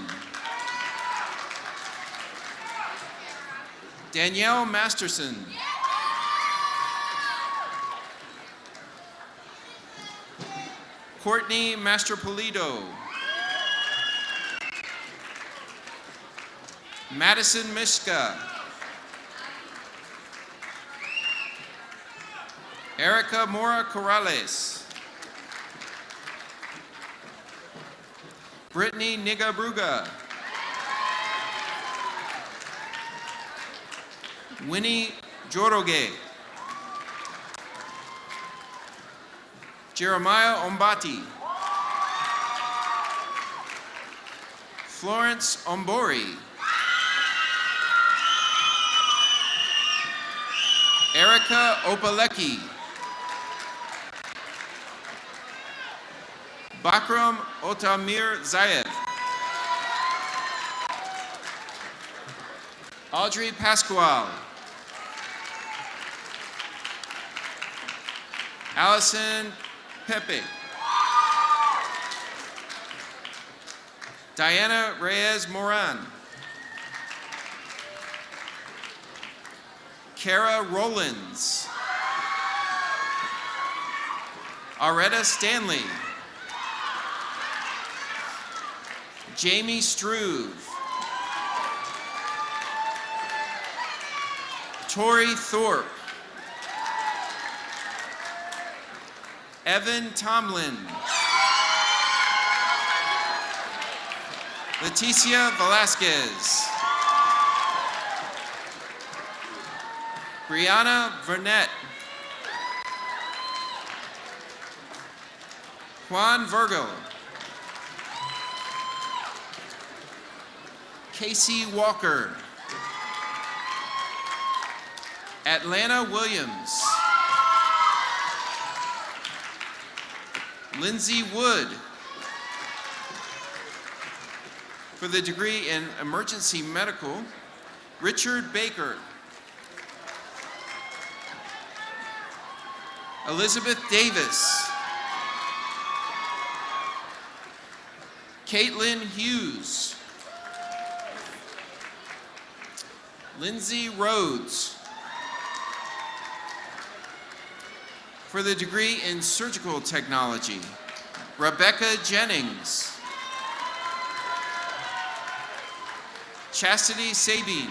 Danielle Masterson. Courtney Mastropolito. Madison Mishka. Erica Mora Corrales. Brittany Nigabruga. Winnie Joroge. Jeremiah Ombati. Florence Ombori. Erica Opalecki. Bakram Otamir Zayed. Audrey Pasquale. Allison Pepe. Diana Reyes Moran. Kara Rollins. Aretta Stanley. Jamie Struve. Tori Thorpe. Evan Tomlin. Leticia Velasquez. Brianna Burnett. Juan Virgo. Casey Walker. Atlanta Williams. Lindsay Wood. For the degree in emergency medical, Richard Baker. Elizabeth Davis. Caitlin Hughes. Lindsay Rhodes. For the degree in surgical technology, Rebecca Jennings. Chastity Sabine.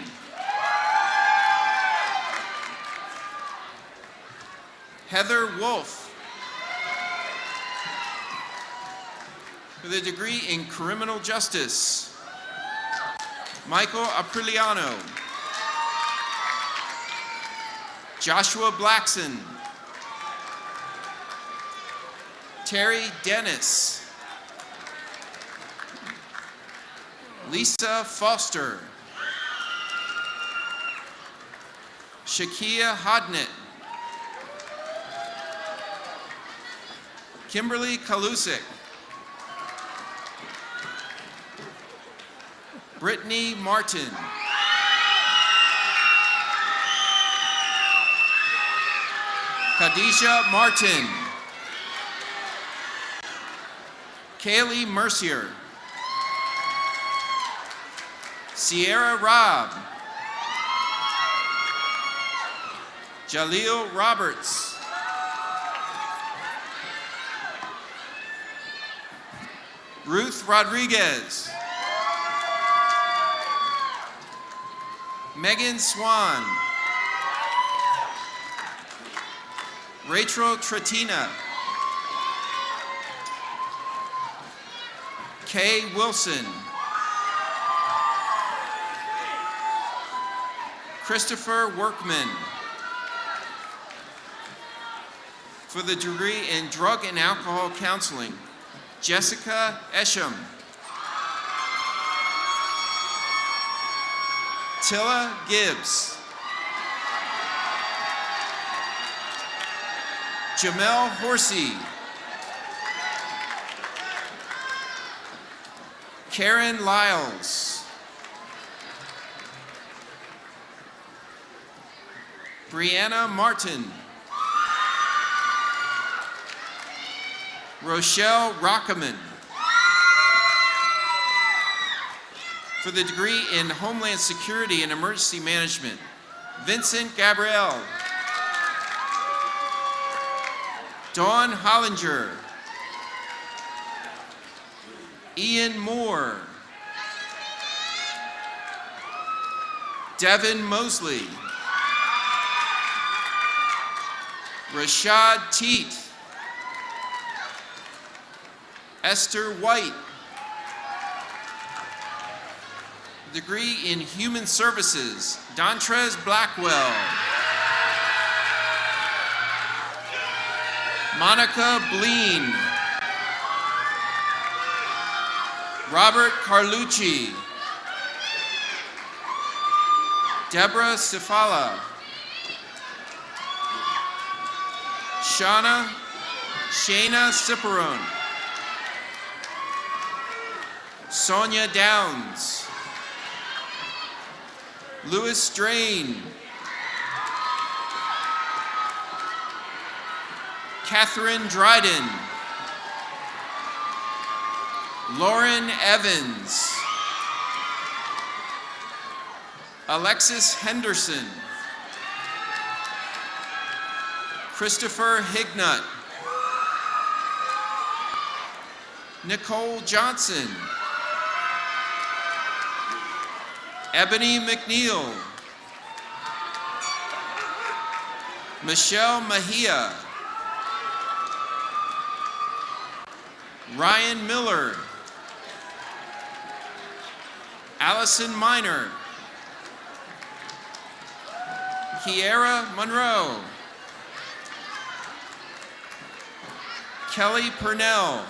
Heather Wolf. For the degree in criminal justice, Michael Apriliano. Joshua Blackson. Terry Dennis. Lisa Foster. Shakia Hodnett. Kimberly Kalusik. Brittany Martin. Khadijah Martin. Kaylee Mercier. Sierra Robb. Jaleel Roberts. Ruth Rodriguez. Megan Swan. Rachel Tratina. Kay Wilson. Christopher Workman. For the degree in drug and alcohol counseling, Jessica Esham. Tilla Gibbs. Jamel Horsey. Karen Lyles. Brianna Martin. Rochelle Rockaman. For the degree in Homeland Security and Emergency Management, Vincent Gabrielle. Dawn Hollinger. Ian Moore. Devin Mosley. Rashad Teet. Esther White. Degree in Human Services, Dontrez Blackwell. Monica Bleen. Robert Carlucci. Deborah Sifala. Shayna Ciparone. Sonia Downs. Louis Drain. Catherine Dryden. Lauren Evans. Alexis Henderson. Christopher Hignut. Nicole Johnson. Ebony McNeil. Michelle Mejia. Ryan Miller. Allison Miner. Kiera Monroe. Kelly Purnell.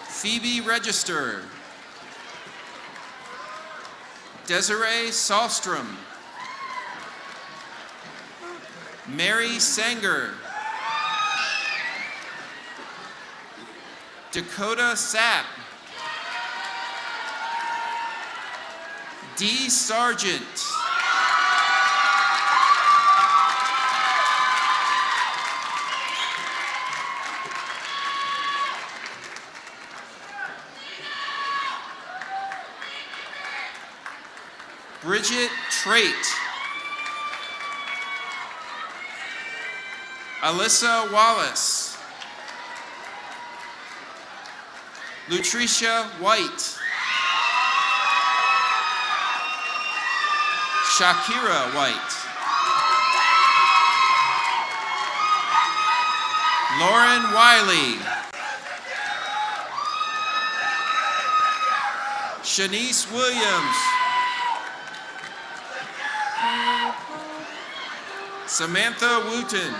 Phoebe Register. Desiree Salstrom. Mary Sanger. Dakota Sapp. Dee Sargent. Bridget Trait. Alyssa Wallace. Lutricia White. Shakira White. Lauren Wiley. Shanice Williams. Samantha Wooten.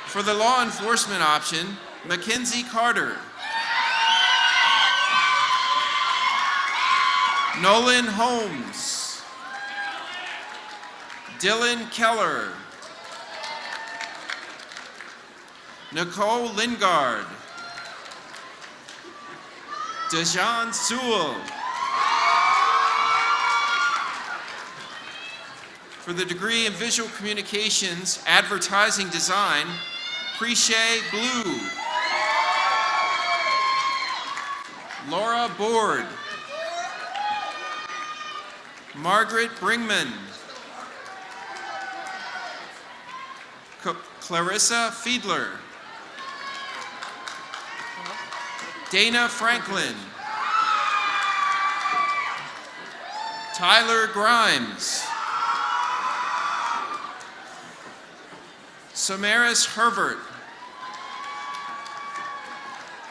For the law enforcement option, Mackenzie Carter. Nolan Holmes. Dylan Keller. Nicole Lingard. Dejan Sewell. For the degree in Visual Communications, Advertising Design, Preshay Blue. Laura Board. Margaret Bringman. Clarissa Fiedler. Dana Franklin. Tyler Grimes. Samaris Herbert.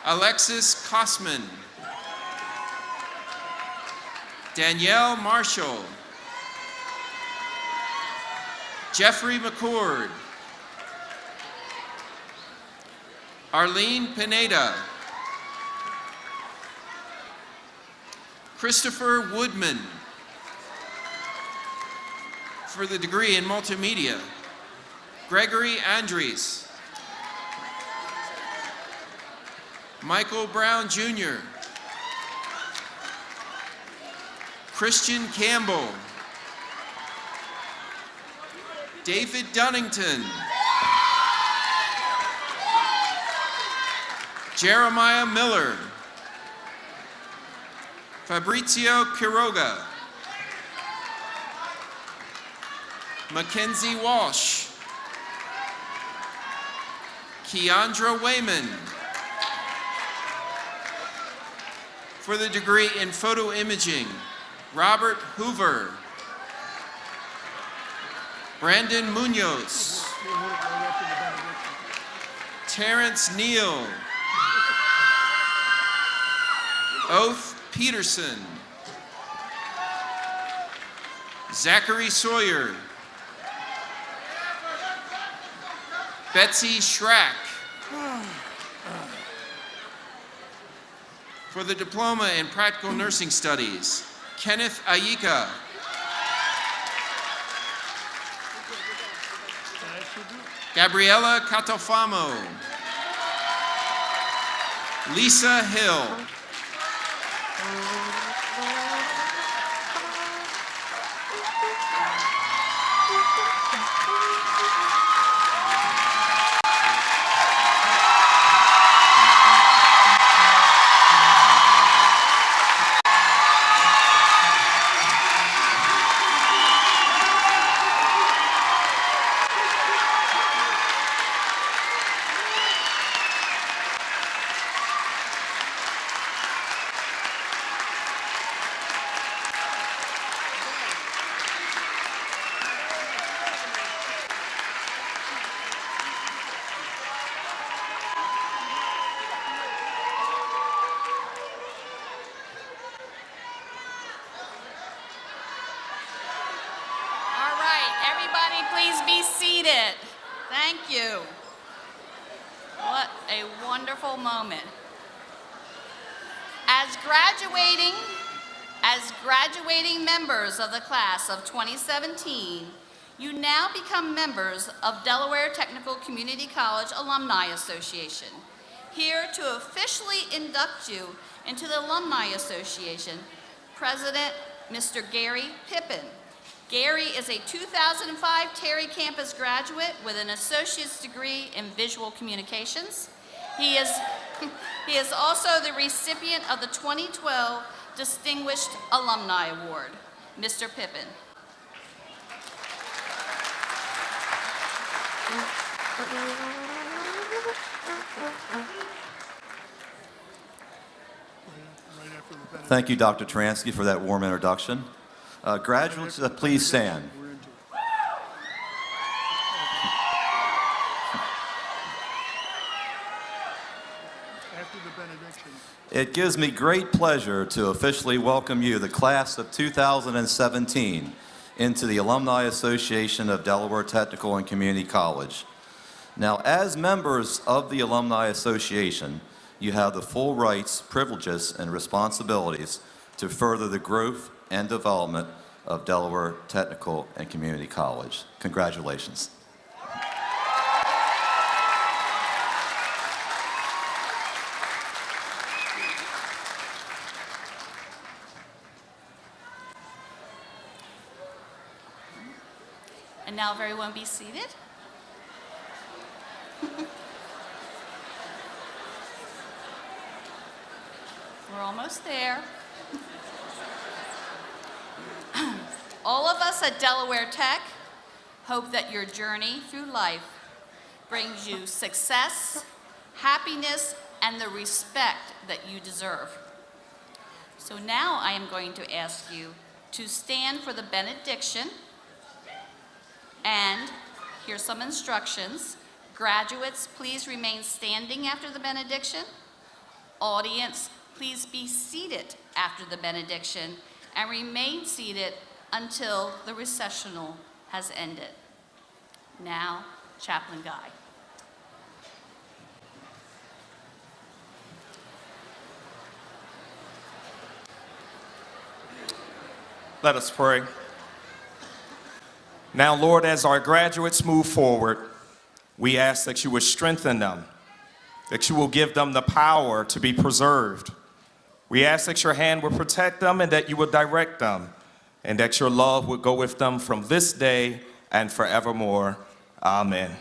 Alexis Kosman. Danielle Marshall. Jeffrey McCord. Arlene Pineda. Christopher Woodman. For the degree in Multimedia, Gregory Andres. Michael Brown Jr. Christian Campbell. David Dunnington. Jeremiah Miller. Fabrizio Quiroga. Mackenzie Walsh. Keandra Wayman. For the degree in photo imaging, Robert Hoover. Brandon Munoz. Terrence Neal. Oath Peterson. Zachary Sawyer. Betsy Schrack. For the Diploma in Practical Nursing Studies, Kenneth Ayika. Gabriela Catofamo. Lisa Hill. All right, everybody please be seated. Thank you. What a wonderful moment. As graduating members of the class of 2017, you now become members of Delaware Technical Community College Alumni Association. Here to officially induct you into the Alumni Association, President Mr. Gary Pippin. Gary is a 2005 Terry Campus graduate with an associate's degree in visual communications. He is also the recipient of the 2012 Distinguished Alumni Award. Mr. Pippin. Thank you, Dr. Transky, for that warm introduction. Graduates, please stand. After the benediction. It gives me great pleasure to officially welcome you, the class of 2017, into the Alumni Association of Delaware Technical and Community College. Now, as members of the Alumni Association, you have the full rights, privileges, and responsibilities to further the growth and development of Delaware Technical and Community College. Congratulations. And now if everyone be seated. We're almost there. All of us at Delaware Tech hope that your journey through life brings you success, happiness, and the respect that you deserve. So now I am going to ask you to stand for the benediction, and here's some instructions. Graduates, please remain standing after the benediction. Audience, please be seated after the benediction and remain seated until the recessional has ended. Now, Chaplain Guy. Let us pray. Now, Lord, as our graduates move forward, we ask that you would strengthen them, that you will give them the power to be preserved. We ask that your hand will protect them and that you will direct them, and that your love would go with them from this day and forevermore. Amen.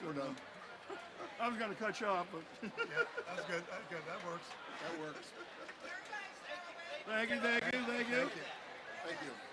We're done. I was gonna cut you off, but. Yeah, that's good, that works. Thank you, thank you, thank you. Thank you.